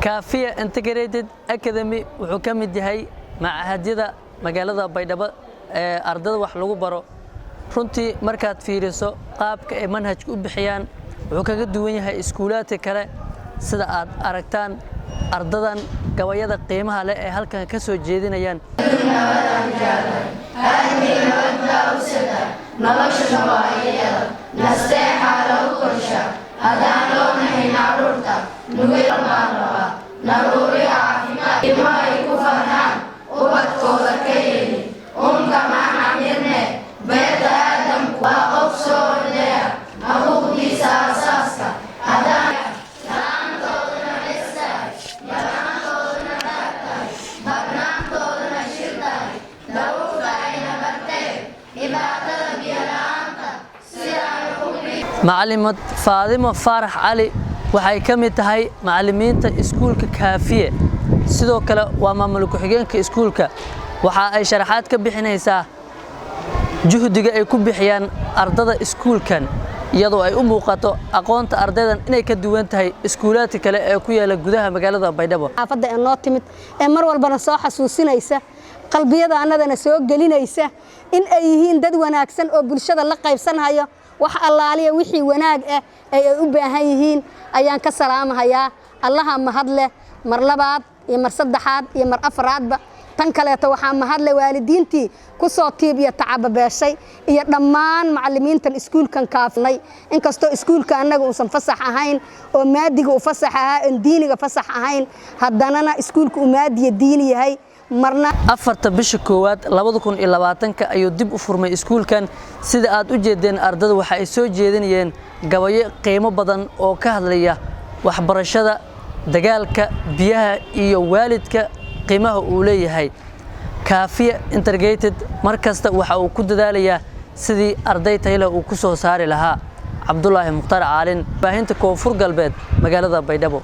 Kafia Integrated Academy wuxuu ka mid yahay macahadyada magaalada Baydhabo ee ardayda wax lagu baro. Runtii markaad fiiriso qaabka ay manhajku u bixiyaan wuxuu kaga duwan yahay iskuulaadka kale sida aad aragtaan ardadan gabayada qiimaha leh ee halkan ka soo jeedinayaan. معلمة فاطمة فرح علي waxay ka mid tahay macallimiinta iskuulka Kafia sidoo kale waa maamulka xigeenka iskuulka waxa ay sharaxaad ka bixinaysaa juhdiga ay ku bixiyaan ardada iskuulkan iyadoo ay u muuqato aqoonta ardaydan inay ka duwan tahay iskuulaadka kale ee ku yaala gudaha magaalada Baydhabo. Xaafadda ee noo timid ee mar walbana soo xasuusinaysa qalbiyada annadana soo gelinaysa in ay yihiin dad wanaagsan oo bulshada la qaybsanayo wax allaaliya wixii wanaag ah ay u baahan yihiin ayaan ka salaamahayaa allaha mahad leh mar labaad iyo mar saddexaad iyo mar afraadba tan kaleeto waxaa mahad leh waalidiintii ku soo tiib iyo tacab beeshay iyo dhammaan macallimiintan iskuulkan kaafnay inkastoo iskuulka annaga uusan fasax ahayn oo maadiga u fasax ahaa in diiniga fasax ahayn haddana iskuulku uu maadiga diini yahay marna 4 bisha koowaad 2020 ayuu dib u furmay iskuulkan sida aad u jeedeen ardada waxa ay soo jeedinayeen gabayo qiimo badan oo ka hadlaya waxbarashada dagaalka biyaha iyo waalidka qiimaha uu leeyahay. Kafia Integrated markasta waxa uu ku dadaalayaa sidii arday tayo uu ku soo saari lahaa. Cabdullaahi Mukhtaar Caalin baahinta Koonfur Galbeed magaalada Baydhabo.